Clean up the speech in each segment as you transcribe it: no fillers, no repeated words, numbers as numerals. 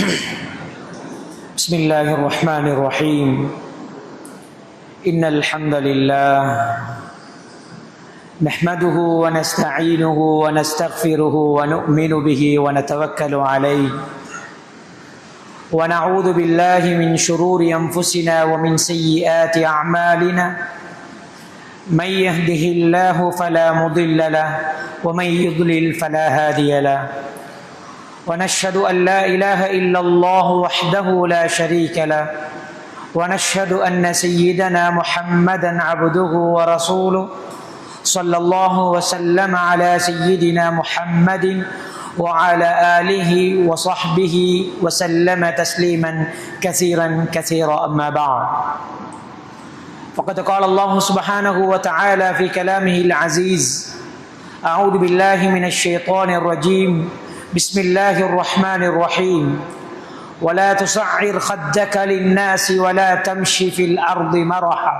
بسم الله الرحمن الرحيم. إن الحمد لله نحمده ونستعينه ونستغفره ونؤمن به ونتوكل عليه ونعوذ بالله من شرور أنفسنا ومن سيئات أعمالنا. من يهده الله فلا مضل له ومن يضلل فلا هادي له. ونشهد أن لا إله إلا الله وحده لا شريك له. ونشهد أن سيدنا محمدا عبده ورسوله صلى الله وسلم على سيدنا محمد وعلى آله وصحبه وسلم تسليما كثيرا كثيرا. أما بعد، فقد قال الله سبحانه وتعالى في كلامه العزيز: أعوذ بالله من الشيطان الرجيم. بسم الله الرحمن الرحيم. ولا تصعر خدك للناس ولا تمشي في الأرض مرحا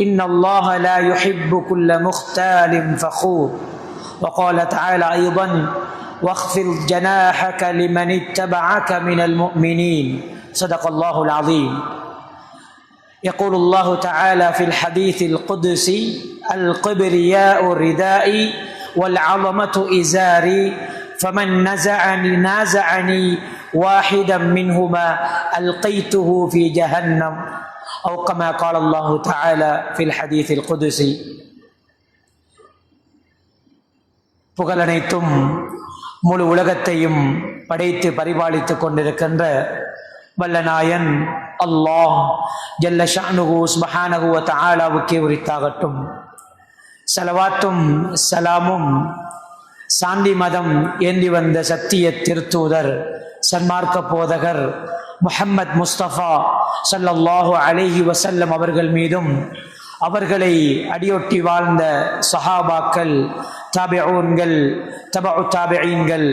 إن الله لا يحب كل مختال فخور. وقال تعالى أيضا: واخفض جناحك لمن اتبعك من المؤمنين. صدق الله العظيم. يقول الله تعالى في الحديث القدسي: الكبرياء ردائي والعظمة إزاري فمن نازعني واحدا منهما ألقيته في جهنم أو كما قال الله تعالى في الحديث القدسي. புகழனைத்தும் முழு உலகத்தையும் படைத்து பரிபாலித்துக் கொண்டிருக்கின்ற வல்லநாயன் அல்லாஹ் ஜல்ல ஷஅனுஹு சுப்ஹானஹு வ தஆலாவுக்கே உரித்தாகட்டும். ஸலவாத்தும் ஸலாமும் சாந்தி மதம் ஏந்தி வந்த சத்திய திருத்தூதர் சன்மார்க்க போதகர் முஹம்மத் முஸ்தபா ஸல்லல்லாஹு அலைஹி வஸல்லம் அவர்கள் மீதும், அவர்களை அடியொட்டி வாழ்ந்த சஹாபாக்கள், தாபிஊன்கள், தபஉ தாபிஈன்கள்,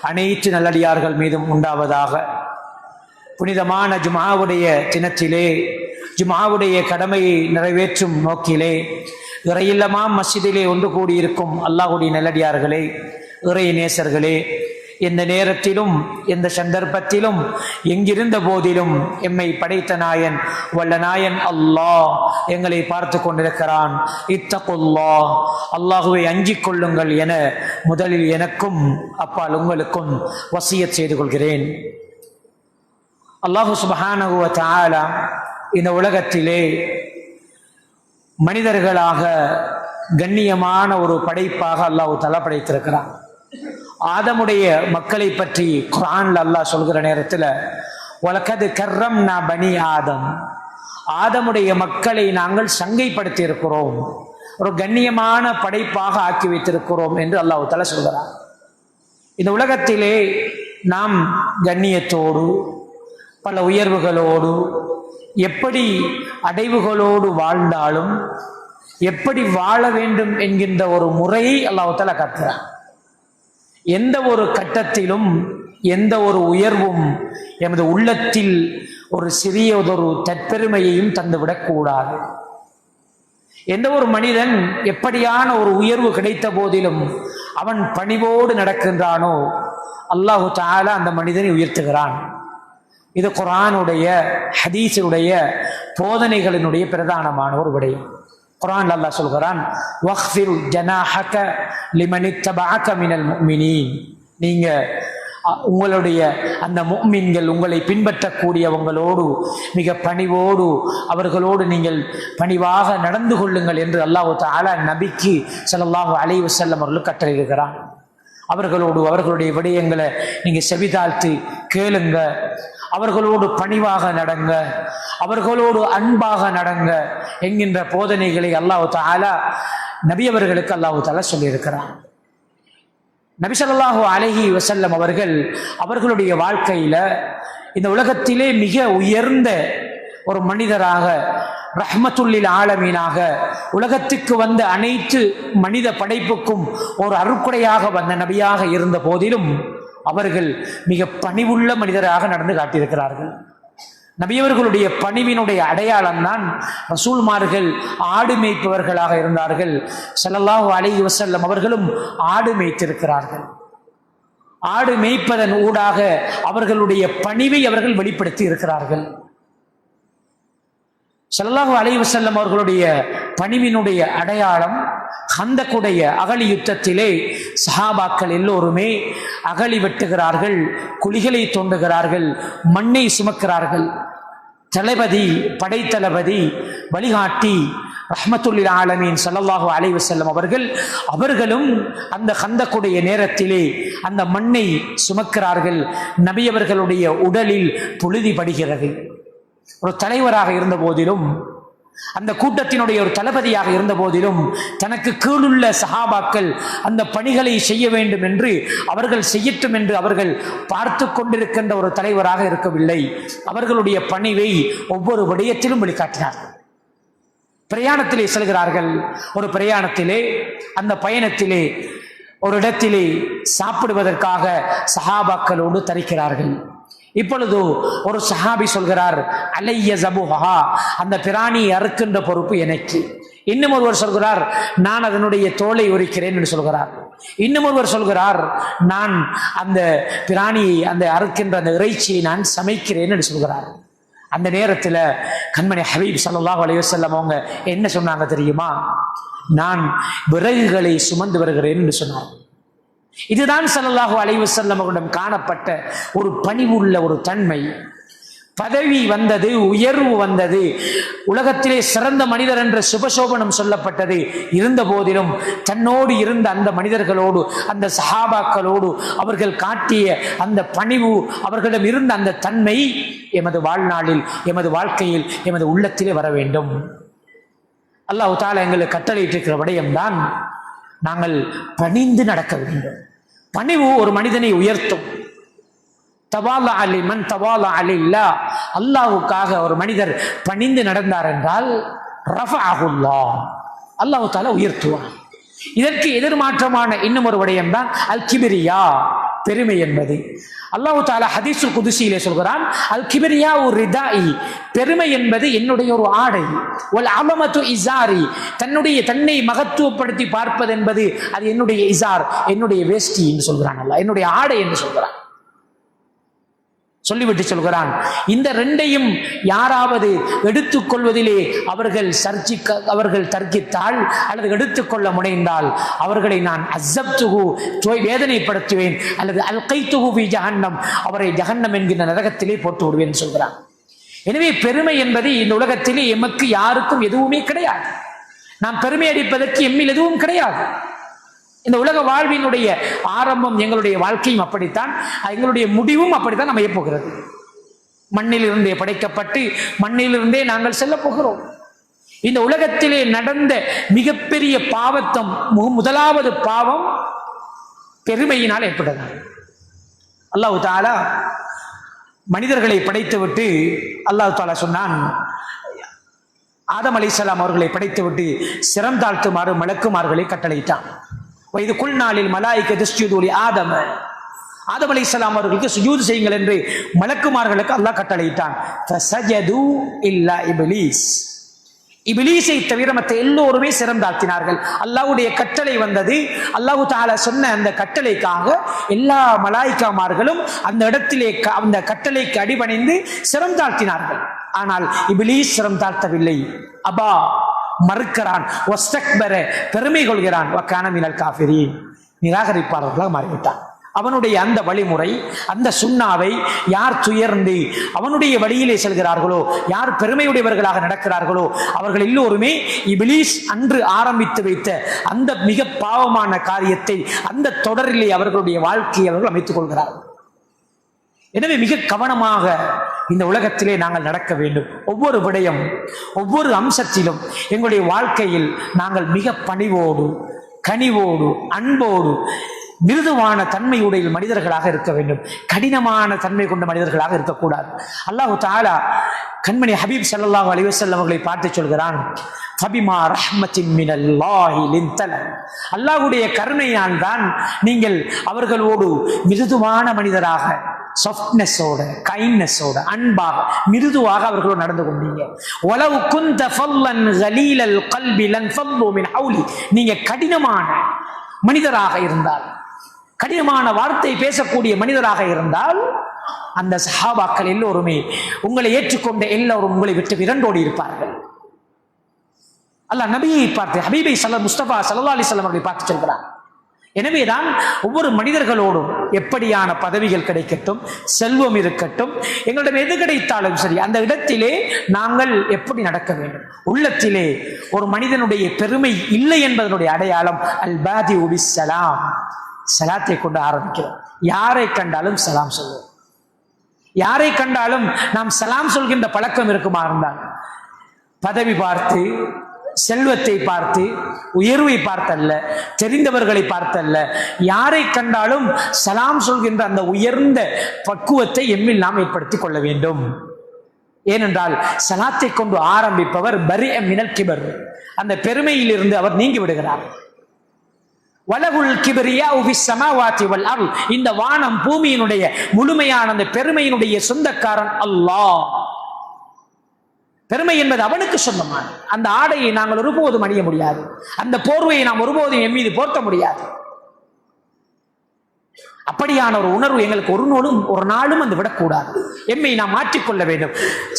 அனைத்து நல்லடியார்கள் மீதும் உண்டாவதாக. புனிதமான ஜும்ஆவுடைய தினத்திலே, ஜும்ஆவுடைய கடமையை நிறைவேற்றும் நோக்கிலே, இறையில்லமாம் மஸ்ஜிதிலே ஒன்று கூடியிருக்கும் அல்லாஹ்வுடைய நல்லடியார்களே, இறை நேசர்களே, எந்த நேரத்திலும் எந்த சந்தர்ப்பத்திலும் எங்கிருந்த போதிலும் எம்மை படைத்த நாயன் வல்ல நாயன் அல்லாஹ் எங்களை பார்த்து கொண்டிருக்கிறான். இத்தகுல்லாஹ், அல்லாஹுவை அஞ்சிக் கொள்ளுங்கள் என முதலில் எனக்கும் அப்பால் உங்களுக்கும் வசியத் செய்து கொள்கிறேன். அல்லாஹு சுப்ஹானஹு வ தஆலா இந்த உலகத்திலே மனிதர்களாக கண்ணியமான ஒரு படைப்பாக அல்லாஹ் தஆலா படைத்திருக்கிறான். ஆதமுடைய மக்களை பற்றி குர்ஆன்ல அல்லாஹ் சொல்கிற நேரத்தில் வலகத் கர்ரம்னா பனி ஆதம், ஆதமுடைய மக்களை நாங்கள் சங்கைப்படுத்தி இருக்கிறோம், ஒரு கண்ணியமான படைப்பாக ஆக்கி வைத்திருக்கிறோம் என்று அல்லாஹ் தஆலா சொல்கிறான். இந்த உலகத்திலே நாம் கண்ணியத்தோடு, பல உயர்வுகளோடு, எப்படி அடைவுகளோடு வாழ்ந்தாலும் எப்படி வாழ வேண்டும் என்கின்ற ஒரு முறையை அல்லாஹ் தஆலா காட்டுகிறான். எந்த ஒரு கட்டத்திலும் எந்த ஒரு உயர்வும் எமது உள்ளத்தில் ஒரு சிறியதொரு தற்பெருமையையும் தந்துவிடக்கூடாது. எந்த ஒரு மனிதன் எப்படியான ஒரு உயர்வு கிடைத்த போதிலும் அவன் பணிவோடு நடக்கின்றானோ அல்லாஹு தஆலா அந்த மனிதனை உயர்த்துகிறான். இது குர்ஆனுடைய ஹதீஸுடைய போதனைகளினுடைய பிரதானமான ஒரு விடயம். குர்ஆன்ல அல்லாஹ் சொல்கிறான்: வக்ஃபிர் ஜனாஹக லிமன் இத்தபஅக மினல் முஃமினீன். நீங்க உங்களுடைய அந்த முஃமின்கள், உங்களை பின்பற்றக்கூடியவங்களோடு மிக பணிவோடு அவர்களோடு நீங்கள் பணிவாக நடந்து கொள்ளுங்கள் என்று அல்லாஹ் தஆலா நபிக்கு ஸல்லல்லாஹு அலைஹி வஸல்லம் அவர்களுக்கு கட்டளையிடுகிறான். அவர்களோடு அவர்களுடைய விடயங்களை நீங்க செவிதாழ்த்து கேளுங்க, அவர்களோடு பணிவாக நடங்க, அவர்களோடு அன்பாக நடங்க என்கின்ற போதனைகளை அல்லாஹ் தஆலா நபி அவர்களுக்கு அல்லாஹ் தஆலா சொல்லியிருக்கிறான். நபி ஸல்லல்லாஹு அலைஹி வஸல்லம் அவர்கள் அவர்களுடைய வாழ்க்கையில இந்த உலகத்திலே மிக உயர்ந்த ஒரு மனிதராக, ரஹ்மத்துல்லில் ஆலமீனாக, உலகத்துக்கு வந்த அனைத்து மனித படைப்புக்கும் ஒரு அருட்கொடையாக வந்த நபியாக இருந்த போதிலும் அவர்கள் மிக பணிவுள்ள மனிதராக நடந்து காட்டியிருக்கிறார்கள். நபியவர்களுடைய பணிவினுடைய அடையாளம் தான் ரசூல்மார்கள் ஆடு மேய்ப்பவர்களாக இருந்தார்கள். ஸல்லல்லாஹு அலைஹி வஸல்லம் அவர்களும் ஆடு மேய்த்திருக்கிறார்கள். ஆடு மேய்ப்பதன் ஊடாக அவர்களுடைய பணிவை அவர்கள் வெளிப்படுத்தி இருக்கிறார்கள். ஸல்லல்லாஹு அலைஹி வஸல்லம் அவர்களுடைய பணிவினுடைய அடையாளம் ஹந்தக்குடைய அகழி யுத்தத்திலே சஹாபாக்கள் எல்லோருமே அகழி வெட்டுகிறார்கள், குழிகளை தோண்டுகிறார்கள், மண்ணை சுமக்கிறார்கள். தளபதி, படைத்தளபதி, வழிகாட்டி ரஹ்மத்துல்லில் ஆலமீன் ஸல்லல்லாஹு அலைஹி வஸல்லம் அவர்களும் அந்த ஹந்தக்குடைய நேரத்திலே அந்த மண்ணை சுமக்கிறார்கள். நபி அவர்களுடைய உடலில் புழுதி படுகிறது. ஒரு தலைவராக இருந்த போதிலும், அந்த கூட்டத்தினுடைய ஒரு தளபதியாக இருந்த போதிலும், தனக்கு கீழுள்ள சஹாபாக்கள் அந்த பணிகளை செய்ய வேண்டும் என்று அவர்கள் செய்யட்டும் என்று அவர்கள் பார்த்து கொண்டிருக்கின்ற ஒரு தலைவராக இருக்கவில்லை. அவர்களுடைய பணிவை ஒவ்வொரு விடயத்திலும் வெளிக்காட்டினார்கள். பிரயாணத்திலே செல்கிறார்கள். ஒரு பிரயாணத்திலே, அந்த பயணத்திலே ஒரு இடத்திலே சாப்பிடுவதற்காக சஹாபாக்களோடு தரிக்கிறார்கள். இப்பொழுது ஒரு சஹாபி சொல்கிறார், அலைய ஜபுஹா, அந்த பிராணியை அறுக்கின்ற பொறுப்பு எனக்கு. இன்னும் ஒருவர் சொல்கிறார், நான் அதனுடைய தோலை உரிக்கிறேன் என்று சொல்கிறார். இன்னும் ஒருவர் சொல்கிறார், நான் அந்த பிராணியை, அந்த அறுக்கின்ற அந்த இறைச்சியை நான் சமைக்கிறேன் என்று சொல்கிறார். அந்த நேரத்தில் கண்மணி ஹபீப் ஸல்லல்லாஹு அலைஹி வஸல்லம் அவங்க என்ன சொன்னாங்க தெரியுமா? நான் விறகுகளை சுமந்து வருகிறேன் என்று சொன்னார். இதுதான் ஸல்லல்லாஹு அலைஹி வஸல்லம் அவர்களிடம் காணப்பட்ட ஒரு பணிவுள்ள ஒரு தன்மை. பதவி வந்தது, உயர்வு வந்தது, உலகத்திலே சிறந்த மனிதர் என்ற சுபசோபனம் சொல்லப்பட்டது. இருந்த போதிலும் தன்னோடு இருந்த அந்த மனிதர்களோடு, அந்த சஹாபாக்களோடு அவர்கள் காட்டிய அந்த பணிவு, அவர்களிடம் இருந்த அந்த தன்மை எமது வாழ்நாளில், எமது வாழ்க்கையில், எமது உள்ளத்திலே வர வேண்டும். அல்லாஹ் தஆலா எங்களுக்கு கட்டளையிட்டிருக்கிற விடயம்தான் நாங்கள் பணிந்து நடக்க வேண்டும். பணிவு ஒரு மனிதனை உயர்த்தும். தவாலா அலிமன் தவாலா அலில்லா, அல்லாஹுக்காக ஒரு மனிதர் பணிந்து நடந்தார் என்றால் ரஃபஅஹுல்லாஹ், அல்லாஹ் தஆலா உயர்த்துவார். இதற்கு எதிர்மாற்றமான இன்னும் ஒரு விடயம் தான் அல் கிபிரியா, பெருமை என்பது. அல்லாஹ் தஆலா ஹதீஸுல் குதுஸியிலே சொல்கிறான், அல் கிபிரியா ரிதாஇ, பெருமை என்பது என்னுடைய ஒரு ஆடை. வல் அலமத்து இஸாரி, தன்னை மகத்துவப்படுத்தி பார்ப்பது என்பது அது என்னுடைய இஸார், என்னுடைய வேஷ்டி என்று சொல்கிறான் அல்லாஹ், என்னுடைய ஆடை என்று சொல்கிறான். சொல்லிவிட்டு சொல்கிறான், இந்த ரெண்டையும் யாராவது எடுத்துக்கொள்வதிலே அவர்கள் தர்க்கித்தால் அல்லது எடுத்துக்கொள்ள முனைந்தால் அவர்களை நான் அஸ்ஸப்துஹு, வேதனைப்படுத்துவேன், அல்லது அல்கைத்துஹு ஃபீ ஜஹன்னம், அவரை ஜஹன்னம் என்கிற நரகத்திலே போட்டு விடுவேன் சொல்கிறான். எனவே பெருமை என்பது இந்த உலகத்திலே எமக்கு யாருக்கும் எதுவுமே கிடையாது. நாம் பெருமை அடிப்பதற்கு எம்மில் எதுவும் கிடையாது. இந்த உலக வாழ்வினுடைய ஆரம்பம், எங்களுடைய வாழ்க்கையும் அப்படித்தான், எங்களுடைய முடிவும் அப்படித்தான் அமைய போகிறது. மண்ணிலிருந்தே படைக்கப்பட்டு மண்ணிலிருந்தே நாங்கள் செல்ல போகிறோம். இந்த உலகத்திலே நடந்த மிகப்பெரிய பாவத்தம், முதலாவது பாவம் பெருமையினால் ஏற்பட்டது. அல்லாஹ் தஆலா மனிதர்களை படைத்துவிட்டு அல்லாஹ் தஆலா சொன்னான், ஆதம் அலைஹிஸ்ஸலாம் அவர்களை படைத்துவிட்டு சிரம் தாழ்த்துமாறு மலக்குமார்களை கட்டளையிட்டான். இது குல்நாளில் மலாயிகத்து இஸ்ஜுது லி ஆதம, ஆதம் அலைஹிஸ்ஸலாம் அவர்களுக்கு சுஜூத் செய்யுங்கள் என்று மலக்குமார்களுக்கு அல்லாஹ் கட்டளையிட்டான். ஃபஸஜது இல்லா இப்லீஸ், இப்லீஸை தவிர மற்ற எல்லோருமே சிரம் தாழ்த்தினார்கள். அல்லாஹ்வுடைய கட்டளை வந்தது. அல்லாஹ் தஆலா சொன்ன அந்த கட்டளைக்காக எல்லா மலாயிகாமார்களும் அந்த இடத்திலே அந்த கட்டளைக்கு அடிபணிந்து சிரம் தாழ்த்தினார்கள். ஆனால் இப்லீஸ் சிரம் தாழ்த்தவில்லை. அபா, மறுக்கிறான். வஸ்தக்பர, பெருமை கொள்கிறான். வகான மினல் காஃபிரீன், நிராகரிப்பாளர்களாக மாறிவிட்டான். அவனுடைய அந்த வழிமுறை, அந்த சுன்னாவை யார் துயர்ந்து அவனுடைய வழியிலே செல்கிறார்களோ, யார் பெருமையுடையவர்களாக நடக்கிறார்களோ, அவர்கள் எல்லோருமே இப்லீஸ் அன்று ஆரம்பித்து வைத்த அந்த மிக பாவமான காரியத்தை அந்த தொடரிலே அவர்களுடைய வாழ்க்கையை அவர்கள் அமைத்துக் கொள்கிறார்கள். எனவே மிக கவனமாக இந்த உலகத்திலே நாங்கள் நடக்க வேண்டும். ஒவ்வொரு விடயம், ஒவ்வொரு அம்சத்திலும் எங்களுடைய வாழ்க்கையில் நாங்கள் மிக பணிவோடு, கனிவோடு, அன்போடு, மிருதுவான தன்மையுடைய மனிதர்களாக இருக்க வேண்டும். கடினமான தன்மை கொண்ட மனிதர்களாக இருக்கக்கூடாது. அல்லாஹ் தஆலா கண்மணி ஹபீப் ஸல்லல்லாஹு அலைஹி வஸல்லம் அவர்களை பார்த்து சொல்கிறான், ஃபபிமா ரஹ்மத்தின் மினல்லாஹி லின்தல, அல்லாஹ்வுடைய கருணையால் தான் நீங்கள் அவர்களோடு மிருதுவான மனிதராக, சாஃப்ட்னஸோட, கைண்ட்னஸோட, அன்பாக, மிருதுவாக அவர்களோடு நடந்து கொண்டீங்க. வலவ் குன்த ஃபல்லன் கலீலல் கல்பி லன் ஃபல்லு மின் ஹவுலி, நீங்க கடினமான மனிதராக இருந்தால், கடினமான வார்த்தை பேசக்கூடிய மனிதராக இருந்தால் அந்த சஹாபாக்கள் எல்லோருமே உங்களை ஏற்றுக்கொண்ட எல்லோரும் உங்களை விட்டு விரண்டோடி இருப்பார்கள். அல்லாஹ் நபியை பார்த்து ஹபீபை முஸ்தபா ஸல்லல்லாஹு அலைஹி வஸல்லம் அவர்களை பார்த்து சொல்கிறார். எனவேதான் ஒவ்வொரு மனிதர்களோடும் எப்படியான பதவிகள் கிடைக்கட்டும், செல்வம் இருக்கட்டும், எங்களிடம் எது கிடைத்தாலும் சரி, அந்த இடத்திலே நாங்கள் எப்படி நடக்க வேண்டும். உள்ளத்திலே ஒரு மனிதனுடைய பெருமை இல்லை என்பதனுடைய அடையாளம் அல் பாதி பிஸ்ஸலாம், சலாத்தை கொண்டு ஆரம்பிக்கிறோம். யாரை கண்டாலும் சலாம் சொல்லுவோம். யாரை கண்டாலும் நாம் சலாம் சொல்கின்ற பழக்கம் இருக்குமா இருந்தால், பதவி பார்த்து, செல்வத்தை பார்த்து, உயர்வை பார்த்தல்ல, தெரிந்தவர்களை பார்த்தல்ல, யாரை கண்டாலும் சலாம் சொல்கின்ற அந்த உயர்ந்த பக்குவத்தை எம்மில் நாம் ஏற்படுத்திக் கொள்ள வேண்டும். ஏனென்றால் சலாத்தை கொண்டு ஆரம்பிப்பவர் பரிஅ மினல் கிபர், அந்த பெருமையில் இருந்து அவர் நீங்கி விடுகிறார். வலகுல் கிப்ரியா ஃபிஸ் ஸமாவாதி வல் அர்ள், இந்த வானம் பூமியினுடைய முழுமையான அந்த பெருமையினுடைய சொந்தக்காரன் அல்லாஹ். பெருமை என்பது அவனுக்கு சொந்தமான அந்த ஆடையை நாங்கள் ஒருபோதும் அணிய முடியாது, அந்த போர்வையை நாம் ஒருபோதும் என் மீது போர்த்த முடியாது. அப்படியான ஒரு உணர்வு எங்களுக்கு ஒரு நாளும் வந்து விடக்கூடாது. எம்மை நாம் மாற்றிக்கொள்ள வேண்டும்.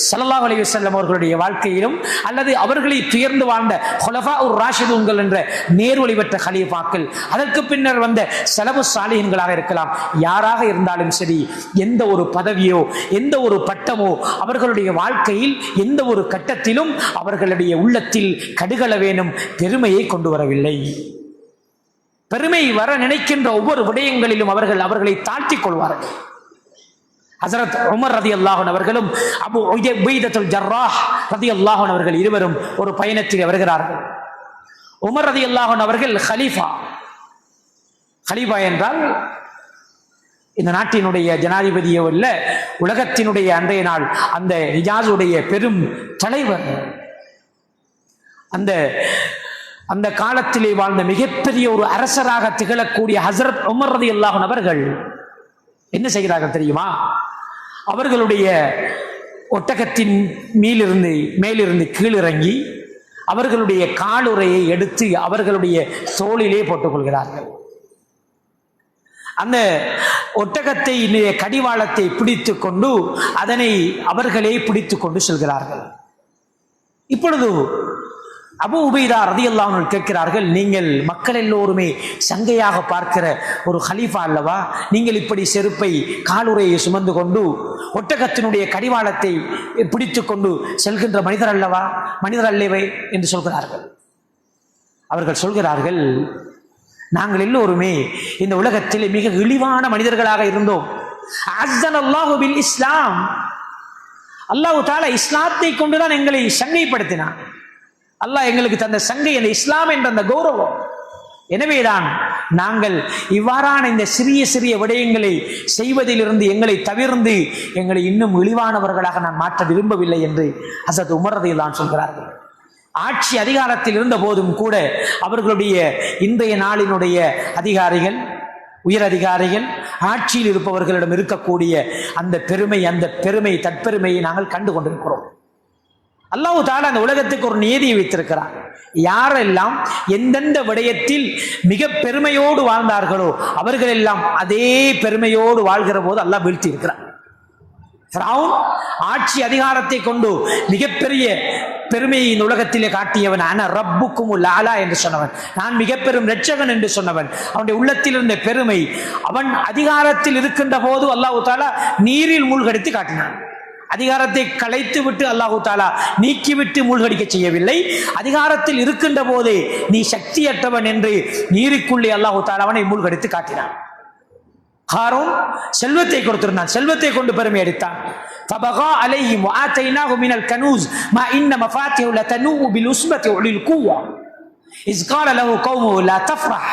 ஸல்லல்லாஹு அலைஹி வஸல்லம் அவர்களுடைய வாழ்க்கையிலும் அல்லது அவர்களை துயர்ந்து வாழ்ந்த குலஃபாஉர் ராஷிதூன்கள் என்ற நேர்வழி பெற்ற கலீஃபாக்கள், அதற்கு பின்னர் வந்த ஸலஃபு ஸாலிஹீன்களாக இருக்கலாம், யாராக இருந்தாலும் சரி, எந்த ஒரு பதவியோ எந்த ஒரு பட்டமோ அவர்களுடைய வாழ்க்கையில் எந்த ஒரு கட்டத்திலும் அவர்களுடைய உள்ளத்தில் கடுகளவேனும் பெருமையை கொண்டு வரவில்லை. பெருமை வர நினைக்கின்ற ஒவ்வொரு விடயங்களிலும் அவர்களை தாழ்த்திக் கொள்வார்கள். ஹஸரத் உமர் ரலியல்லாஹு அன்ஹு அவர்களும் அபூ உபைதத்துல் ஜர்ராஹ் ரலியல்லாஹு அன்ஹு அவர்கள் இருவரும் ஒரு பயணத்தில் வருகிறார்கள். உமர் ரலியல்லாஹு அன்ஹு அவர்கள் ஹலீஃபா. ஹலீஃபா என்றால் இந்த நாட்டினுடைய ஜனாதிபதியோ இல்ல, உலகத்தினுடைய அன்றைய நாள் அந்த ஹிஜாஸுடைய பெரும் தலைவர், அந்த காலத்திலே வாழ்ந்த மிகப்பெரிய ஒரு அரசராக திகழக்கூடிய ஹஸரத் உமர் ரலியல்லாஹு அன்ஹு அவர்கள் என்ன செய்கிறார்கள் தெரியுமா? அவர்களுடைய ஒட்டகத்தின் மேலிருந்து கீழிறங்கி அவர்களுடைய காலுறையை எடுத்து அவர்களுடைய தோளிலே போட்டுக் கொள்கிறார்கள். அந்த ஒட்டகத்தை கடிவாளத்தை பிடித்து கொண்டு அதனை அவர்களே பிடித்து கொண்டு செல்கிறார்கள். இப்பொழுது அபூ உபைதா ரலியல்லாஹு அன்ஹு கேட்கிறார்கள், நீங்கள் மக்கள் எல்லோருமே சங்கையாக பார்க்கிற ஒரு ஹலீஃபா அல்லவா, நீங்கள் இப்படி செருப்பை காலுறையை சுமந்து கொண்டு ஒட்டகத்தினுடைய கடிவாளத்தை பிடித்து கொண்டு செல்கின்ற மனிதர் அல்லவே என்று சொல்கிறார்கள். அவர்கள் சொல்கிறார்கள், நாங்கள் எல்லோருமே இந்த உலகத்தில் மிக இழிவான மனிதர்களாக இருந்தோம். அஸ்ஸனல்லாஹு பில் இஸ்லாம், அல்லாஹ் தஆலா இஸ்லாத்தை கொண்டுதான் எங்களை சங்கைப்படுத்தினான். அல்லாஹ் எங்களுக்கு தந்த சங்கை அந்த இஸ்லாம் என்ற அந்த கௌரவம். எனவேதான் நாங்கள் இவ்வாறான இந்த சிறிய சிறிய விடயங்களை செய்வதிலிருந்து எங்களை தவிர்ந்து எங்களை இன்னும் இழிவானவர்களாக நான் மாற்ற விரும்பவில்லை என்று ஹஸரத் உமர் ரலியல்லாஹு அன்ஹு சொல்கிறார்கள். ஆட்சி அதிகாரத்தில் இருந்த போதும் கூட அவர்களுடைய இன்றைய நாளினுடைய அதிகாரிகள், உயர் அதிகாரிகள், ஆட்சியில் இருப்பவர்களிடம் இருக்கக்கூடிய அந்த பெருமை தற்பெருமையை நாங்கள் கண்டு கொண்டிருக்கிறோம். அல்லாஹ் தஆலா அந்த உலகத்துக்கு ஒரு நியதியை வைத்திருக்கிறார். யாரெல்லாம் எந்தெந்த விடயத்தில் மிக பெருமையோடு வாழ்ந்தார்களோ அவர்கள் எல்லாம் அதே பெருமையோடு வாழ்கிற போது அல்லாஹ் வீழ்த்தி இருக்கிறார். ஃபிரௌன் ஆட்சி அதிகாரத்தை கொண்டு மிகப்பெரிய பெருமையை இந்த உலகத்திலே காட்டியவன், அன ரப்புக்குமுல் அலா என்று சொன்னவன், நான் மிக பெரும் இரட்சகன் என்று சொன்னவன். அவனுடைய உள்ளத்தில் இருந்த பெருமை அவன் அதிகாரத்தில் இருக்கின்ற போது அல்லாஹ் தஆலா நீரில் மூழ்கடித்து காட்டினான். அதிகாரத்தை களைத்து விட்டு அல்லாஹ் தஆலா நீக்கிவிட்டு மூழ்கடிக்க செய்யவில்லை. அதிகாரத்தில் இருக்கின்ற போதே நீ சக்தியற்றவன் என்று நீருக்குள்ளே அல்லாஹ் தஆலா அவனை மூழ்கடித்து காட்டினான். ஹாரூன் செல்வத்தை கொடுத்திருந்தான், செல்வத்தை கொண்டு பெருமை அடித்தான். ஃபபகா அலைஹிம் வஆதைனாஹு மினல் கனூஸ் மா இன்ன மஃபாத்திஹு லதனூ பில் உஸ்பத்தி உலில் குவா இஸ் கால லஹு கௌமுஹு லா தஃப்ரஹ்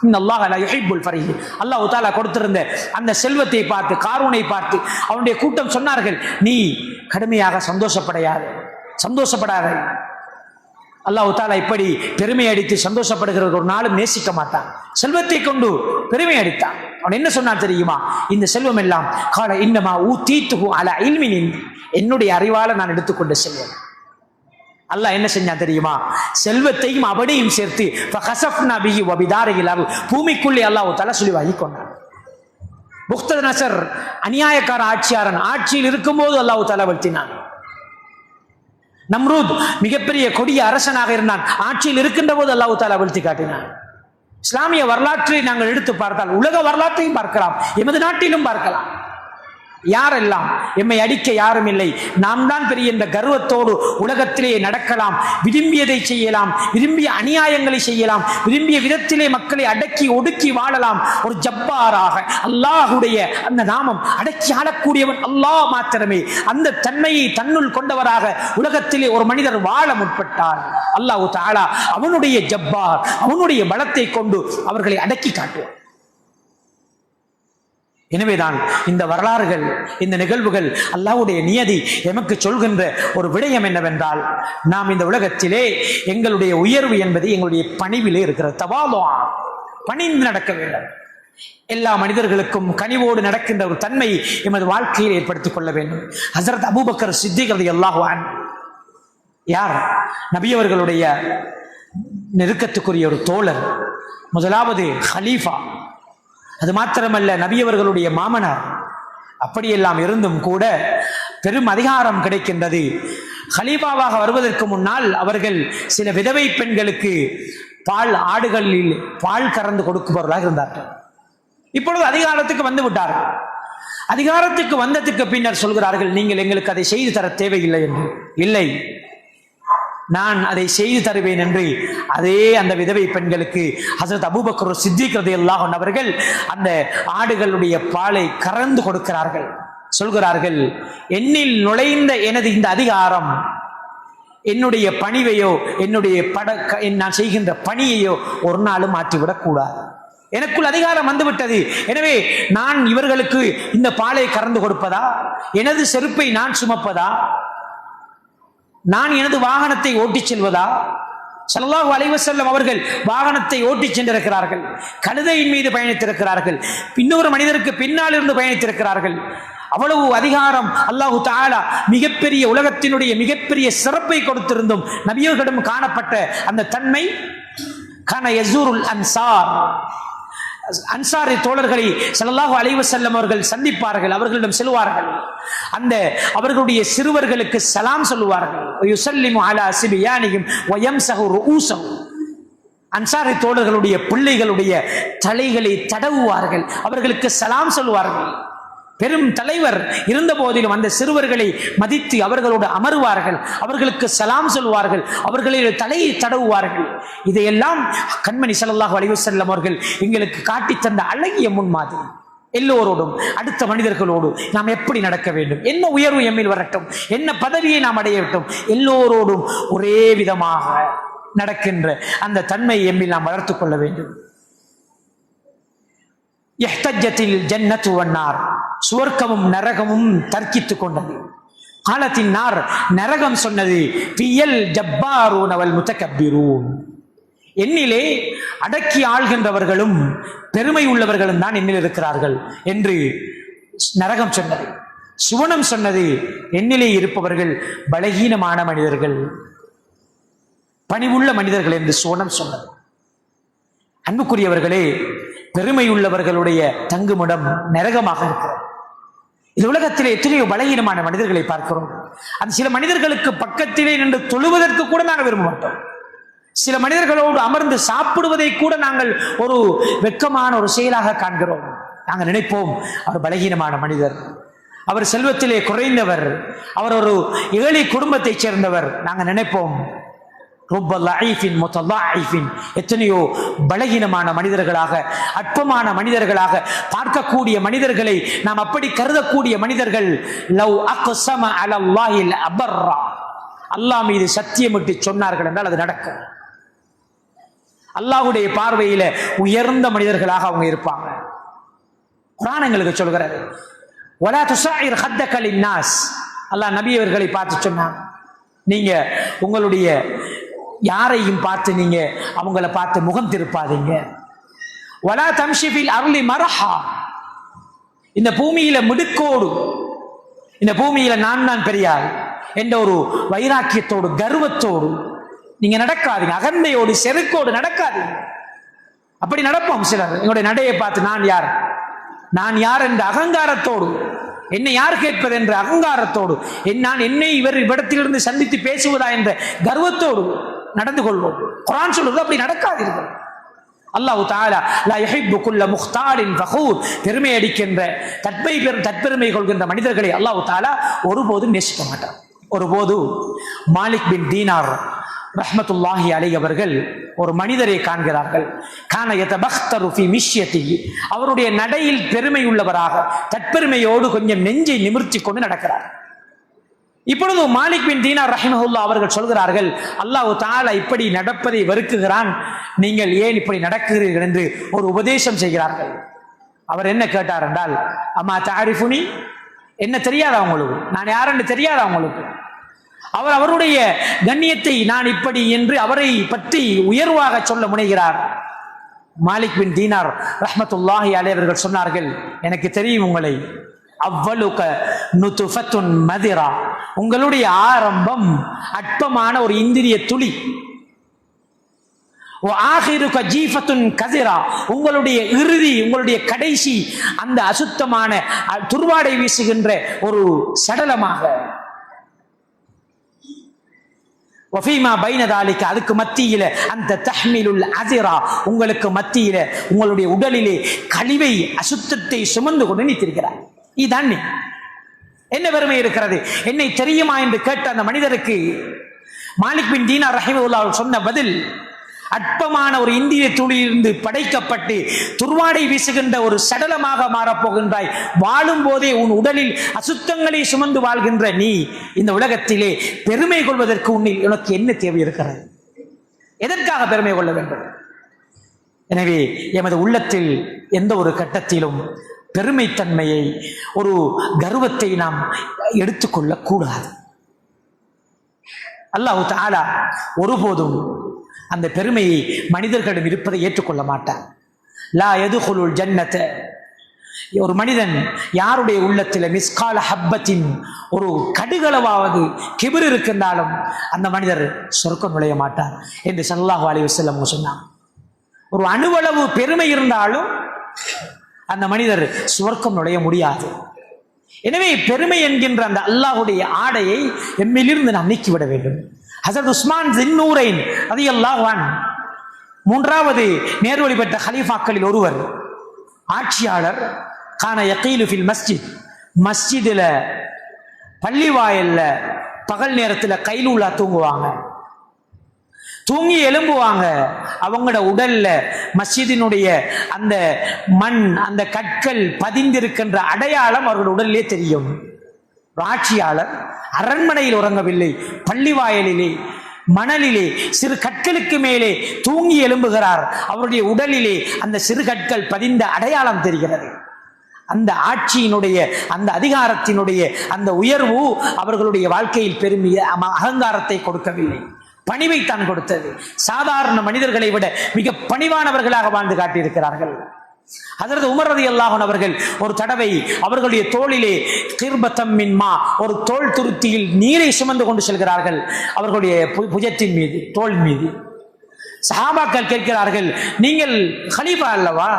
இன்னல்லாஹ லா யுஹிப்புல் ஃபரீஹ். அல்லாஹ் தஆலா கொடுத்திருந்த அந்த செல்வத்தை பார்த்து, காரூனை பார்த்து அவனுடைய கூட்டம் சொன்னார்கள், நீ கடுமையாக சந்தோஷப்படாதே. அல்லாஹ் தஆலா இப்படி பெருமை அடித்து சந்தோஷப்படுகிற ஒரு நாளும் நேசிக்க மாட்டான். செல்வத்தை கொண்டு பெருமை அடித்தான். அவன் என்ன சொன்னான் தெரியுமா? இந்த செல்வம் எல்லாம் கால இன்னமா ஊதீத்துஹு அலா இல்மின், என்னுடைய அறிவால நான் எடுத்துக்கொண்ட செல்வம். அல்லாஹ் என்ன செஞ்சா தெரியுமா? செல்வத்தையும் அவனையும் சேர்த்து பூமிக்குள்ளே அல்லாஹ் தஆலா சொல்லி வாங்கி கொண்டான். புக்தத் நசர் அநியாயக்கார ஆட்சியாளன் ஆட்சியில் இருக்கும்போது அல்லாஹ் தஆலா வீழ்த்தினான். நம்ரூத் மிகப்பெரிய கொடிய அரசனாக இருந்தான், ஆட்சியில் இருக்கின்ற போது அல்லாஹ் தஆலா வீழ்த்தி காட்டினான். இஸ்லாமிய வரலாற்றை நாங்கள் எடுத்து பார்த்தால் உலக வரலாற்றையும் பார்க்கலாம், எமது நாட்டிலும் பார்க்கலாம். யாரெல்லாம் எம்மை அடிக்க யாரும் இல்லை, நாம் தான் பெரிய என்ற கர்வத்தோடு உலகத்திலே நடக்கலாம், விரும்பியதை செய்யலாம், விரும்பிய அநியாயங்களை செய்யலாம், விரும்பிய விதத்திலே மக்களை அடக்கி ஒடுக்கி வாழலாம். ஒரு ஜப்பாராக அல்லாஹுடைய அந்த நாமம் அடக்கி ஆளக்கூடியவன் அல்லாஹ் மாத்திரமே. அந்த தன்மையை தன்னுள் கொண்டவராக உலகத்திலே ஒரு மனிதர் வாழ முற்பட்டால் அல்லாஹ் தஆலா அவனுடைய ஜப்பார் அவனுடைய பலத்தை கொண்டு அவர்களை அடக்கி காட்டுவார். எனவேதான் இந்த வரலாறுகள், இந்த நிகழ்வுகள், அல்லாஹ்வுடைய நியதி எமக்கு சொல்கின்ற ஒரு விடயம் என்னவென்றால், நாம் இந்த உலகத்திலே எங்களுடைய உயர்வு என்பது எங்களுடைய பணிவிலே இருக்கிறது. தவாதுஆ, பணிந்து நடக்க வேண்டும். எல்லா மனிதர்களுக்கும் கனிவோடு நடக்கின்ற ஒரு தன்மை எமது வாழ்க்கையில் ஏற்படுத்திக் கொள்ள வேண்டும். ஹஸரத் அபூபக்கர் சித்திக் ரலியல்லாஹு அன்ஹு யார்? நபி அவர்களுடைய நெருக்கத்துக்குரிய ஒரு தோழர், முதலாவது ஹலீஃபா. அது மாத்திரமல்ல, நபி அவர்களுடைய மாமனார். அப்படியெல்லாம் இருந்தும் கூட பெரும் அதிகாரம் கிடைக்கின்றது. ஹலீஃபாவாக வருவதற்கு முன்னால் அவர்கள் சில விதவை பெண்களுக்கு ஆடுகளில் பால் கறந்து கொடுப்பவர்களாக இருந்தார்கள். இப்பொழுது அதிகாரத்துக்கு வந்து விட்டார்கள். அதிகாரத்துக்கு வந்ததுக்கு பின்னர் சொல்கிறார்கள், நீங்கள் எங்களுக்கு அதை செய்து தர தேவையில்லை என்று. இல்லை, நான் அதை செய்து தருவேன் என்று அதே அந்த விதவை பெண்களுக்கு ஹஸரத் அபூபக்கர் சித்திக் ரலியல்லாஹு அன்ஹு அவர்கள் அந்த ஆடுகளுடைய பாலை கறந்து கொடுக்கிறார்கள். சொல்கிறார்கள், என்னில் நுழைந்த எனது இந்த அதிகாரம் என்னுடைய பணிவையோ என்னுடைய நான் செய்கின்ற பணியையோ ஒரு நாளும் மாற்றிவிடக் கூடாது. எனக்குள் அதிகாரம் வந்துவிட்டது. எனவே நான் இவர்களுக்கு இந்த பாலை கறந்து கொடுப்பதா, எனது செருப்பை நான் சுமப்பதா, நான் எனது வாகனத்தை ஓட்டிச் செல்வதா? ஸல்லல்லாஹு அலைஹி வஸல்லம் அவர்கள் வாகனத்தை ஓட்டிச் சென்றிருக்கிறார்கள், கழுதையின் மீது பயணித்திருக்கிறார்கள், இன்னொரு மனிதருக்கு பின்னால் இருந்து பயணித்திருக்கிறார்கள். அவ்வளவு அதிகாரம் அல்லாஹு தஆலா மிகப்பெரிய உலகத்தினுடைய மிகப்பெரிய சிறப்பை கொடுத்திருந்தும் நபியர்களிடம் காணப்பட்ட அந்த தன்மை கான யஸூருல் அன்சார், அன்சாரி தோழர்களை ஸல்லல்லாஹு அலைஹி வஸல்லம் அவர்கள் சந்திப்பார்கள், அவர்களிடம் செல்வார்கள், அந்த அவர்களுடைய சிறுவர்களுக்கு சலாம் சொல்லுவார்கள். யுஸல்லிமு அலா சிபியானிஹிம் வ யம்ஸஹு ரூஸஹு, அன்சாரி தோழர்களுடைய பிள்ளைகளுடைய தலைகளை தடவுவார்கள், அவர்களுக்கு சலாம் சொல்லுவார்கள். பெரும் தலைவர் இருந்த போதிலும் அந்த சிறுவர்களை மதித்து அவர்களோடு அமருவார்கள், அவர்களுக்கு சலாம் சொல்வார்கள், அவர்களுடைய தலையை தடவுவார்கள். இதையெல்லாம் கண்மணி ஸல்லல்லாஹு அலைஹி வஸல்லம் அவர்கள் எங்களுக்கு காட்டி தந்த அழகிய முன்மாதிரி. எல்லோரோடும், அடுத்த மனிதர்களோடு நாம் எப்படி நடக்க வேண்டும், என்ன உயர்வு எம்மில் வரட்டும், என்ன பதவியை நாம் அடையட்டும், எல்லோரோடும் ஒரே விதமாக நடக்கின்ற அந்த தன்மை எம்மில் நாம் வளர்த்துக் கொள்ள வேண்டும். இஹ்தஜ்ஜத்தில் ஜன்னத்து வன்னார், சுவர்க்கமும் நரகமும் தர்க்கித்துக் கொண்டது. காலத்தின் நார், நரகம் சொன்னது, ஃபியல் ஜப்பாரூன் வல் முத்தகப்பிரூன், என்னிலே அடக்கி ஆள்கின்றவர்களும் பெருமை உள்ளவர்களும் தான் என்னில் இருக்கிறார்கள் என்று நரகம் சொன்னது. சுவனம் சொன்னது, என்னிலே இருப்பவர்கள் பலகீனமான மனிதர்கள், பணிவுள்ள மனிதர்கள் என்று சுவனம் சொன்னது. அன்புக்குரியவர்களே, பெருமை உள்ளவர்களுடைய தங்குமிடம் நரகமாக இருக்கிறது. இந்த உலகத்திலே எத்தனையோ பலகீனமான மனிதர்களை பார்க்கிறோம். அந்த சில மனிதர்களுக்கு பக்கத்திலே நின்று தொழுவதற்கு கூட நாங்கள் விரும்ப மாட்டோம். சில மனிதர்களோடு அமர்ந்து சாப்பிடுவதை கூட நாங்கள் ஒரு வெட்கமான ஒரு செயலாக காண்கிறோம். நாங்கள் நினைப்போம், அவர் பலகீனமான மனிதர், அவர் செல்வத்திலே குறைந்தவர், அவர் ஒரு ஏழை குடும்பத்தைச் சேர்ந்தவர். நாங்கள் நினைப்போம், எத்தனையோ பலகீனமான மனிதர்களாக, அற்பமான மனிதர்களாக பார்க்கக்கூடிய மனிதர்களை நாம் அப்படி கருதக்கூடிய மனிதர்கள், லவ் அக்ஸம அலல்லாஹில் அபர்ரா, அல்லாஹ் மீது சத்தியமிட்டு சொன்னார்கள் என்றால் அது நடக்கும். அல்லாஹ்வுடைய பார்வையில உயர்ந்த மனிதர்களாக அவங்க இருப்பாங்க. குர்ஆன் எங்களுக்கு சொல்கிறது, வலா துஸைர் ஹத்தக லின்னாஸ், அல்லாஹ் நபி அவர்களை பார்த்து சொன்னாங்க, நீங்க உங்களுடைய யாரையும் பார்த்து நீங்க அவங்கள பார்த்து முகம் திருப்பாதீங்க. வலா தம்ஷி ஃபில் அர்லி மரஹா, இந்த பூமியில மிடுக்கோடு, இந்த பூமியில நான் பெரியாள், என்ற ஒரு வைராக்கியத்தோடு கர்வத்தோடு நீங்க நடக்காதீங்க. அகந்தையோடு செருக்கோடு நடக்காதீங்க. அப்படி நடப்போம் சிலர். எங்களுடைய நடையை பார்த்து நான் யார் என்ற அகங்காரத்தோடு, என்னை யார் கேட்பது என்ற அகங்காரத்தோடு, நான் என்னை இவரிடத்திலிருந்து சந்தித்து பேசுவதா என்ற கர்வத்தோடு நடந்து கொள்வோம். குர்ஆன் சொல்றது அப்படி நடக்காதீர்கள். அல்லாஹ் தஆலா லா யுஹிப்பு குல்ல முக்தாரின் ஃபகூர், பெருமை அடிக்கின்ற தற்பெருமை கொள்கின்ற மனிதர்களை அல்லாஹ் தஆலா ஒருபோதும் நேசிக்க மாட்டார். ஒருபோது மாலிக் பின் தீனார் ரஹ்மத்துல்லாஹி அலைஹி அவர்கள் ஒரு மனிதரை காண்கிறார்கள். கான யதபக்தரு ஃபீ மிஷ்யத்திஹி, அவருடைய நடையில் பெருமை உள்ளவராக தற்பெருமையோடு கொஞ்சம் நெஞ்சை நிமிர்த்தி கொண்டு நடக்கிறார். இப்பொழுது மாலிக் பின் தீனார் ரஹிமஹுல்லாஹ் அவர்கள் சொல்கிறார்கள், அல்லாஹ் தஆலா இப்படி நடப்பதை வெறுக்குகிறான், நீங்கள் ஏன் இப்படி நடக்கிறீர்கள் என்று ஒரு உபதேசம் செய்கிறார்கள். அவர் என்ன கேட்டார் என்றால், அம்மா தஅரிஃபுனி, என்ன தெரியாதா உங்களுக்கு, நான் யார் என்று தெரியாதா உங்களுக்கு? அவர் அவருடைய கண்ணியத்தை நான் இப்படி என்று அவரை பற்றி உயர்வாக சொல்ல முனைகிறார். மாலிக் பின் தீனார் ரஹ்மத்துல்லாஹி அலைஹி அவர்கள் சொன்னார்கள், எனக்கு தெரியும் உங்களை. அவ்வலுக நுதுஃபத்துன் மதிரா, உங்களுடைய ஆரம்பம் அற்பமான ஒரு இந்திரிய துளி. ஆகிருக ஜீஃபத்துன் கதிரா, உங்களுடைய இறுதி, உங்களுடைய கடைசி அந்த அசுத்தமான துர்வாடை வீசுகின்ற ஒரு சடலமாக. வஃபீமா பைன தாலிக, அதுக்கு மத்தியில அந்த தஹ்மிலுல் அஸிரா, உங்களுக்கு மத்தியில உங்களுடைய உடலிலே கழிவை அசுத்தத்தை சுமந்து கொண்டு நிற்கிறார். இதுதான் என்ன பெருமை இருக்கிறது? என்னை தெரியுமா என்று கேட்ட அந்த மனிதருக்கு மாலிக் பின் தீனார் ரஹிமஹுல்லாஹ் சொன்ன பதில், அற்பமான ஒரு இந்திய துளியிலிருந்து படைக்கப்பட்டு துர்வாடை வீசுகின்ற ஒரு சடலமாக மாறப்போகின்றாய். வாழும் போதே உன் உடலில் அசுத்தங்களை சுமந்து வாழ்கின்ற நீ இந்த உலகத்திலே பெருமை கொள்வதற்கு உனக்கு என்ன தேவை இருக்கிறது? எதற்காக பெருமை கொள்ள வேண்டும்? எனவே எமது உள்ளத்தில் எந்த ஒரு கட்டத்திலும் பெருமைத்தன்மையை, ஒரு கர்வத்தை நாம் எடுத்துக்கொள்ளக் கூடாது. அல்லாஹ் தஆலா ஒருபோதும் அந்த பெருமையை மனிதர்களிடம் இருப்பதை ஏற்றுக்கொள்ள மாட்டார். லா யதுகுலுல் ஜன்னத, ஒரு மனிதன் யாருடைய உள்ளத்தில் மிஸ்கால ஹப்பத்தின், ஒரு கடுகளவாவது கிபிர் இருக்கின்றாலும் அந்த மனிதர் சொர்க்கம் நுழைய மாட்டார் என்று ஸல்லல்லாஹு அலைஹி வஸல்லம் சொன்னார். ஒரு அணுவளவு பெருமை இருந்தாலும் அந்த மனிதர் சுவர்க்கம் நுழைய முடியாது. எனவே பெருமை என்கின்ற அந்த அல்லாஹ்வுடைய ஆடையை எம்மிலிருந்து நாம் நீக்கிவிட வேண்டும். ஹஸரத் உஸ்மான் ஸின்னூரைன் ரலியல்லாஹு அன்ஹு, மூன்றாவது நேர்வழி பெற்ற ஹலீஃபாக்களில் ஒருவர், ஆட்சியாளர். கான யகீலு ஃபில் மஸ்ஜித், மஸ்ஜிதுல பள்ளி வாயில்ல பகல் நேரத்தில் கைலூலா தூங்குவாங்க. தூங்கி எழும்புவாங்க. அவங்களோட உடல்ல மஸ்ஜிதினுடைய அந்த மண், அந்த கற்கள் பதிந்திருக்கின்ற அடையாளம் அவர்கள் உடலிலே தெரியும். ஆட்சியாளர் அரண்மனையில் உறங்கவில்லை, பள்ளி வாயிலிலே மணலிலே சிறு கற்களுக்கு மேலே தூங்கி எழும்புகிறார். அவருடைய உடலிலே அந்த சிறு கற்கள் பதிந்த அடையாளம் தெரிகிறது. அந்த ஆட்சியினுடைய, அந்த அதிகாரத்தினுடைய அந்த உயர்வு அவர்களுடைய வாழ்க்கையில் பெருமிய அகங்காரத்தை கொடுக்கவில்லை, பணிவைத்தான் கொடுத்தது. சாதாரண மனிதர்களை விட மிக பணிவானவர்களாக வாழ்ந்து காட்டியிருக்கிறார்கள். ஹஜ்ரத் உமர் ரலியல்லாஹு அன்ஹு அவர்கள் ஒரு தடவை அவர்களுடைய தோளிலே கிர்பத்தம் மின் மா, ஒரு தோல் துருத்தியில் நீரை சுமந்து கொண்டு செல்கிறார்கள். அவர்களுடைய புஜத்தின் மீது, தோல் மீது. சஹாபாக்கள் கேட்கிறார்கள், நீங்கள் கலீஃபா அல்லவா,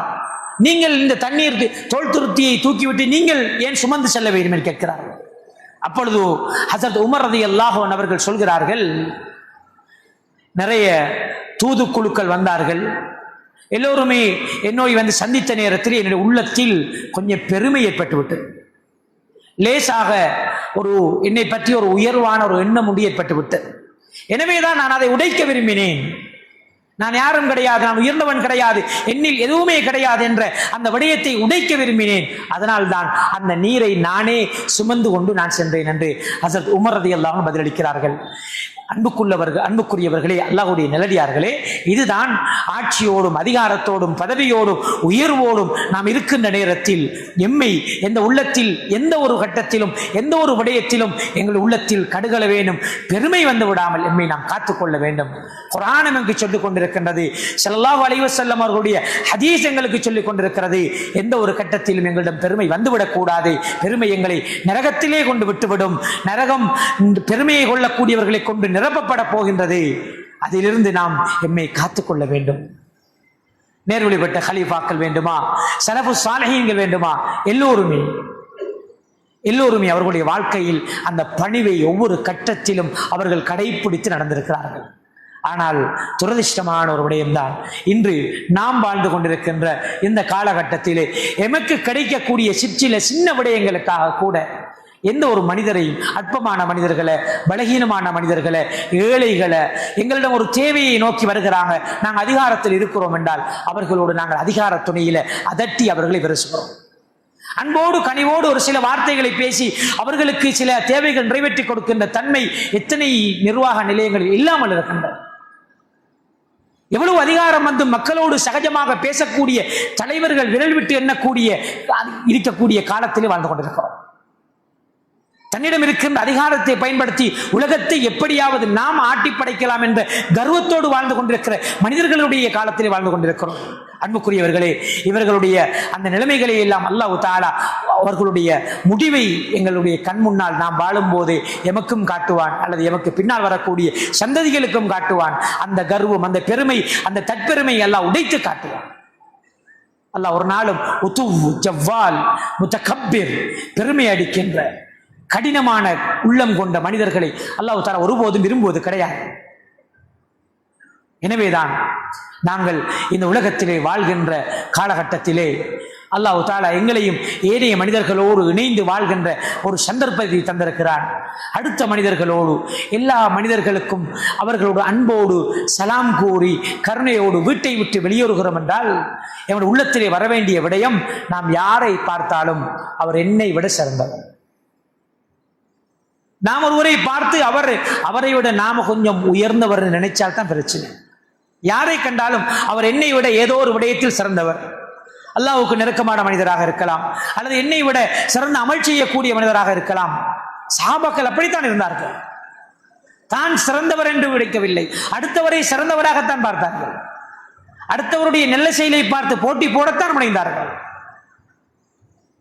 நீங்கள் இந்த தண்ணீர் தோல் துருத்தியை தூக்கிவிட்டு நீங்கள் ஏன் சுமந்து செல்ல வேண்டும் என்று கேட்கிறார்கள். அப்பொழுது ஹஜ்ரத் உமர் ரலியல்லாஹு அன்ஹு அவர்கள் சொல்கிறார்கள், நிறைய தூதுக்குழுக்கள் வந்தார்கள். எல்லோருமே என்னோய் வந்து சந்தித்த நேரத்தில் என்னுடைய உள்ளத்தில் கொஞ்சம் பெருமை ஏற்பட்டு விட்டது. லேசாக ஒரு என்னை பற்றி ஒரு உயர்வான ஒரு எண்ணம் ஏற்பட்டு விட்டது. எனவேதான் நான் அதை உடைக்க விரும்பினேன். நான் யாரும் கிடையாது, நான் உயர்ந்தவன் கிடையாது, என்னில் எதுவுமே கிடையாது என்ற அந்த விடயத்தை உடைக்க விரும்பினேன். அதனால் தான் அந்த நீரை நானே சுமந்து கொண்டு நான் சென்றேன் என்று ஹஸரத் உமர் ரலியல்லாஹு அன்ஹு பதிலளிக்கிறார்கள். அன்புக்குரியவர்களே, அல்லாஹ்வுடைய நல்லடியார்களே, இதுதான் ஆட்சியோடும் அதிகாரத்தோடும் பதவியோடும் உயர்வோடும் நாம் இருக்கின்ற நேரத்தில் எம்மை எந்த உள்ளத்தில் எந்த ஒரு கட்டத்திலும் எந்த ஒரு விடயத்திலும் எங்கள் உள்ளத்தில் கடுகள வேண்டும், பெருமை வந்து விடாமல் எம்மை நாம் காத்துக்கொள்ள வேண்டும். குர்ஆன் நமக்கு சொல்லிக் கொண்டிருக்கின்றது, ஸல்லல்லாஹு அலைஹி வஸல்லம் அவர்களுடைய ஹதீஸ் எங்களுக்கு சொல்லிக் கொண்டிருக்கிறது, எந்த ஒரு கட்டத்திலும் எங்களிடம் பெருமை வந்துவிடக் கூடாது. பெருமை எங்களை நரகத்திலே கொண்டு விட்டுவிடும். நரகம் பெருமையை கொள்ளக்கூடியவர்களை கொண்டு நிரப்பப்பட போகின்றது. அதிலிருந்து நாம் எம்மை காத்துக்கொள்ள வேண்டும். நேர்வழிப்பட்ட கலீஃபாக்கள் வேண்டுமா, ஸலஃபு ஸாலிஹீன்கள் வேண்டுமா, எல்லோருமே அவர்களுடைய வாழ்க்கையில் அந்த பணிவை ஒவ்வொரு கட்டத்திலும் அவர்கள் கடைபிடித்து நடந்திருக்கிறார்கள். ஆனால் துரதிர்ஷ்டமான ஒரு விடயம்தான், இன்று நாம் வாழ்ந்து கொண்டிருக்கின்ற இந்த காலகட்டத்திலே எமக்கு கிடைக்கக்கூடிய சின்ன விடயங்களுக்காக கூட எந்த ஒரு மனிதரையும், அற்பமான மனிதர்களை, பலகீனமான மனிதர்களை, ஏழைகளை, எங்களிடம் ஒரு தேவையை நோக்கி வருகிறாங்க, நாங்கள் அதிகாரத்தில் இருக்கிறோம் என்றால் அவர்களோடு நாங்கள் அதிகார துணையில அதட்டி அவர்களை விரசுகிறோம். அன்போடு கனிவோடு ஒரு சில வார்த்தைகளை பேசி அவர்களுக்கு சில தேவைகள் நிறைவேற்றி கொடுக்கின்ற தன்மை எத்தனை நிர்வாக நிலையங்களில் இல்லாமல் இருக்கின்றது. எவ்வளவு அதிகாரம் வந்து மக்களோடு சகஜமாக பேசக்கூடிய தலைவர்கள் விரல் விட்டு எண்ணக்கூடிய இருக்கக்கூடிய காலத்திலே வாழ்ந்து கொண்டிருக்கிறோம். தன்னிடம் இருக்கின்ற அதிகாரத்தை பயன்படுத்தி உலகத்தை எப்படியாவது நாம் ஆட்டி படைக்கலாம் என்ற கர்வத்தோடு வாழ்ந்து கொண்டிருக்கிற மனிதர்களுடைய காலத்திலே வாழ்ந்து கொண்டிருக்கிறோம். அன்புக்குரியவர்களே, இவர்களுடைய அந்த நிலைமைகளை எல்லாம் அல்லாஹ் தஆலா அவர்களுடைய முடிவை எங்களுடைய கண் முன்னால் நாம் வாழும் போது எமக்கும் காட்டுவான், அல்லது எமக்கு பின்னால் வரக்கூடிய சந்ததிகளுக்கும் காட்டுவான். அந்த கர்வம், அந்த பெருமை, அந்த தற்பெருமை எல்லாம் உடைத்து காட்டுவான். அல்லாஹ் ஒரு நாளும் ஜவ்வால் முத்தகப்பிர், பெருமை அடிக்கின்ற கடினமான உள்ளம் கொண்ட மனிதர்களை அல்லாஹ் தஆலா ஒருபோதும் விரும்புவது கிடையாது. எனவேதான் நாங்கள் இந்த உலகத்திலே வாழ்கின்ற காலகட்டத்திலே அல்லாஹ் தஆலா எங்களையும் ஏனைய மனிதர்களோடு இணைந்து வாழ்கின்ற ஒரு சந்தர்ப்பத்தை தந்திருக்கிறார். அடுத்த மனிதர்களோடு, எல்லா மனிதர்களுக்கும் அவர்களோடு அன்போடு சலாம் கூறி கருணையோடு வீட்டை விட்டு வெளியேறுகிறோம் என்றால் எங்களுடைய உள்ளத்திலே வரவேண்டிய விடயம், நாம் யாரை பார்த்தாலும் அவர் என்னை விட சிறந்தவர். நாம் ஒருவரை பார்த்து அவரை விட நாம கொஞ்சம் உயர்ந்தவர் நினைச்சால்தான் பிரச்சனை. யாரை கண்டாலும் அவர் என்னை விட ஏதோ ஒரு விடயத்தில் சிறந்தவர், அல்லாஹ்வுக்கு நெருக்கமான மனிதராக இருக்கலாம், அல்லது என்னை விட சிறந்த அமல் செய்யக்கூடிய மனிதராக இருக்கலாம். சஹாபாக்கள் அப்படித்தான் இருந்தார்கள். தான் சிறந்தவர் என்று விடைக்கவில்லை, அடுத்தவரை சிறந்தவராகத்தான் பார்த்தார்கள். அடுத்தவருடைய நல்ல செயலை பார்த்து போட்டி போடத்தான் முனைந்தார்கள்.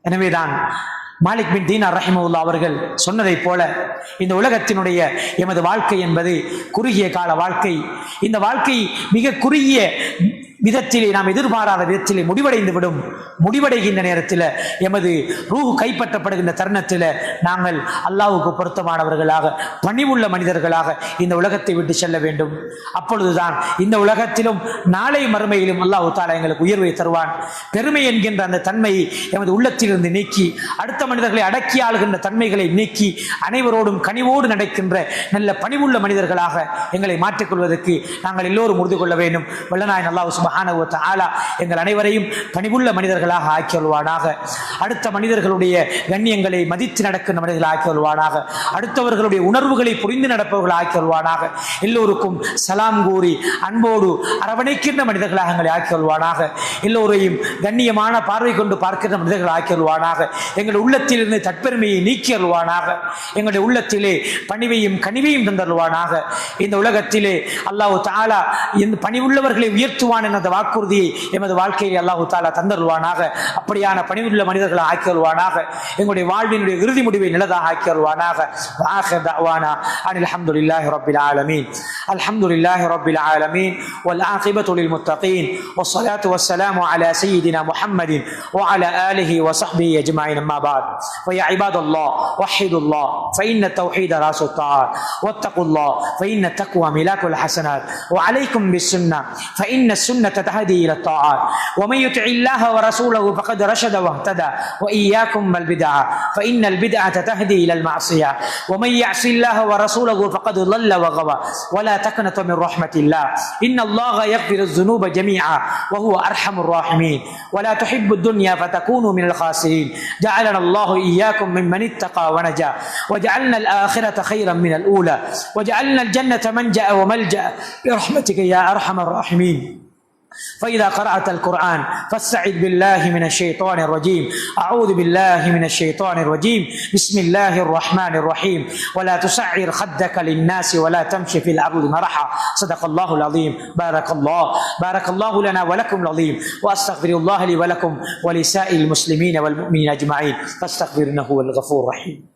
எனவேதான் மாலிக் பின் தீனார் ரஹிமஹுல்லாஹ் அவர்கள் சொன்னதை போல, இந்த உலகத்தினுடைய எமது வாழ்க்கை என்பது குறுகிய கால வாழ்க்கை. இந்த வாழ்க்கை மிக குறுகிய விதத்திலே, நாம் எதிர்பாராத விதத்திலே முடிவடைந்து விடும். முடிவடைகின்ற நேரத்தில் எமது ரூஹ் கைப்பற்றப்படுகின்ற தருணத்தில் நாங்கள் அல்லாஹ்வுக்கு பொருத்தமானவர்களாக, பணிவுள்ள மனிதர்களாக இந்த உலகத்தை விட்டு செல்ல வேண்டும். அப்பொழுதுதான் இந்த உலகத்திலும் நாளை மறுமையிலும் அல்லாஹ் தஆலா எங்களுக்கு உயர்வை தருவான். பெருமை என்கின்ற அந்த தன்மையை எமது உள்ளத்திலிருந்து நீக்கி, அடுத்த மனிதர்களை அடக்கி ஆளுகின்ற தன்மைகளை நீக்கி, அனைவரோடும் கனிவோடு நடக்கின்ற நல்ல பணிவுள்ள மனிதர்களாக எங்களை மாற்றிக்கொள்வதற்கு நாங்கள் எல்லோரும் உறுதி கொள்ள வேண்டும். வல்லநாயன் அல்லாஹ் சுப்ஹானஹு வ தஆலா எங்கள் அனைவரையும் பணிவுள்ள மனிதர்களாக ஆக்கியல்வானாக. அடுத்த மனிதர்களுடைய கண்ணியங்களை மதித்து நடக்கின்ற மனிதர்கள் ஆக்கியல்வானாக. அடுத்தவர்களுடைய உணர்வுகளை புரிந்து நடப்பவர்கள் ஆக்கியல்வானாக. எல்லோருக்கும் சலாம் கூறி அன்போடு அரவணைக்கின்ற மனிதர்களாக எங்களை ஆக்கியல்வானாக. எல்லோரையும் கண்ணியமான பார்வை கொண்டு பார்க்கின்ற மனிதர்கள் ஆக்கியல்வானாக. எங்கள் உள்ளத்தில் இருந்து தற்பெருமையை நீக்கியல்வானாக. எங்களுடைய உள்ளத்திலே பணிவையும் கனிவையும் தந்தல்வானாக. இந்த உலகத்திலே அல்லாஹ் தஆலா இந்த பணிவுள்ளவர்களை உயர்த்துவான் என்ற வாக்குறுதியை எமது வாழ்க்கையில் அல்லாஹ் தஆலா தந்தருள்வானாக. அப்படியான பணிவுள்ள மனிதர்களை ஆக்கியருள்வானாக. எங்களுடைய வாழ்வினுடைய இறுதி முடிவை நல்லதாக ஆக்கியருள்வானாக. ஆகிர் தஅவானா அனில் ஹம்துலில்லாஹி ரப்பில் ஆலமீன். அல்ஹம்துலில்லாஹி ரப்பில் ஆலமீன் வல் ஆகிபத்து லில் முத்தகீன் வஸ்ஸலாத்து வஸ்ஸலாமு அலா சய்யிதினா முஹம்மதின் வ அலா ஆலிஹி வ ஸஹ்பிஹி அஜ்மஈன். அம்மா பஅத். ஃபயா இபாதல்லாஹ் வஹிதுல்லாஹ் ஃபஇன்ன தௌஹீத ராஸுத் தஆத் வத்தகுல்லாஹ் ஃபஇன்ன தக்வா மிலாக்குல் ஹஸனாத் வ அலைக்கும் பிஸ்ஸுன்னah ஃபஇன்ன السنة تهدي إلى الطاعات ومن يطع الله ورسوله فقد رشد واهتدى وإياكم والبدع فإن البدعة تهدي إلى المعصية ومن يعص الله ورسوله فقد ضل وغوى ولا تقنطوا من رحمة الله إن الله يغفر الذنوب جميعا وهو أرحم الراحمين ولا تحبوا الدنيا فتكونوا من الخاسرين جعلنا الله إياكم ممن اتقى ونجا وجعلنا الآخرة خيرا من الأولى وجعلنا الجنة منجأ وملجأ برحمتك يا أرحم الراحمين فإذا قرأت القرآن فاستعذ بالله من الشيطان الرجيم أعوذ بالله من الشيطان الرجيم بسم الله الرحمن الرحيم ولا تسعر خدك للناس ولا تمشي في الأرض مرحا صدق الله العظيم بارك الله لنا ولكم العظيم وأستغفر الله لي ولكم ولسائر المسلمين والمؤمنين أجمعين فاستغفر إنه هو الغفور الرحيم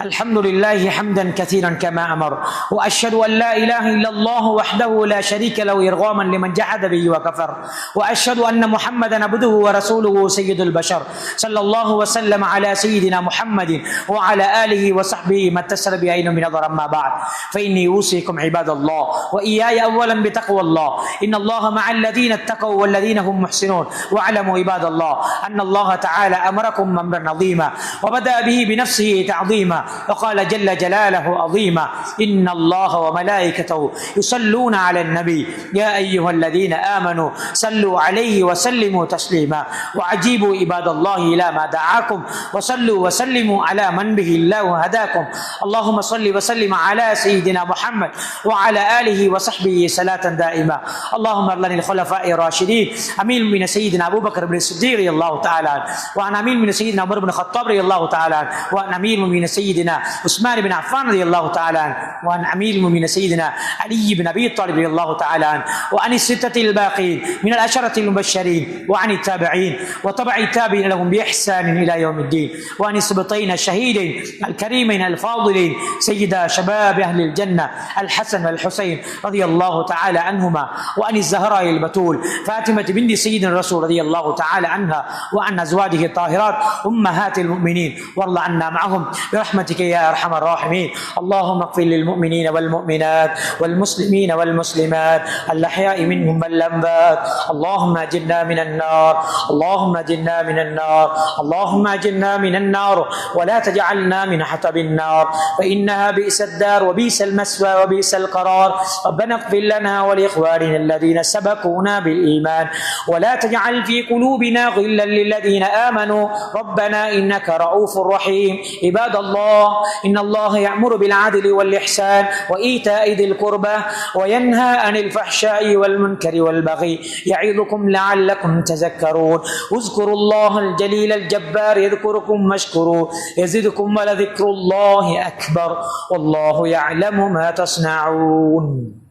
الحمد لله حمدا كثيرا كما أمر وأشهد أن لا إله إلا الله وحده لا شريك له إرغاما لمن جحد به وكفر وأشهد أن محمدا عبده ورسوله سيد البشر صلى الله وسلم على سيدنا محمد وعلى آله وصحبه ما اتصل بعين من نظر أما بعد فإني أوصيكم عباد الله وإياي أولا بتقوى الله إن الله مع الذين اتقوا والذين هم محسنون واعلموا عباد الله أن الله تعالى أمركم أمرا عظيما وبدأ به بنفسه تعظيما وقال جل جلاله عظيما إن الله وملائكته يصلون على النبي يا أيها الذين آمنوا صلوا عليه وسلموا تسليما وعجيبوا عباد الله إلى ما دعاكم وصلوا وسلموا على من به الله هداكم اللهم صل وسلم على سيدنا محمد وعلى آله وصحبه صلاة دائمة اللهم ارض عن الخلفاء الراشدين أمين من سيدنا أبو بكر بن الصديق رضي الله تعالى وعن أمين من سيدنا عمر بن الخطاب رضي الله تعالى وعن أمير المؤمنين سيدنا عثمان بن عفان رضي الله تعالى عنه وعن أمير المؤمنين سيدنا علي بن أبي طالب رضي الله تعالى عنه وعن الستة الباقين من العشرة المبشرين وعن التابعين وتبع التابعين لهم بإحسان إلى يوم الدين وعن السبطين الشهيدين الكريمين الفاضلين سيدا شباب أهل الجنة الحسن والحسين رضي الله تعالى عنهما وعن الزهراء البتول فاطمة بنت سيدنا الرسول رضي الله تعالى عنها وعن أزواجه الطاهرات أمهات المؤمنين وارض عنا معهم برحمتك يا أرحم الراحمين اللهم اغفر للمؤمنين والمؤمنات والمسلمين والمسلمات الأحياء منهم والأموات اللهم أجرنا من النار اللهم أجرنا من النار اللهم أجرنا من النار ولا تجعلنا من حطب النار فإنها بئس الدار وبئس المثوى وبئس القرار ربنا اغفر لنا ولإخواننا الذين سبقونا بالإيمان ولا تجعل في قلوبنا غلا للذين آمنوا ربنا إنك رؤوف رحيم عباد الله إن الله يأمر بالعدل والإحسان وإيتاء ذي القربى وينهى عن الفحشاء والمنكر والبغي يعظكم لعلكم تذكرون اذكروا الله الجليل الجبار يذكركم واشكروه يزدكم ولذكر الله أكبر والله يعلم ما تصنعون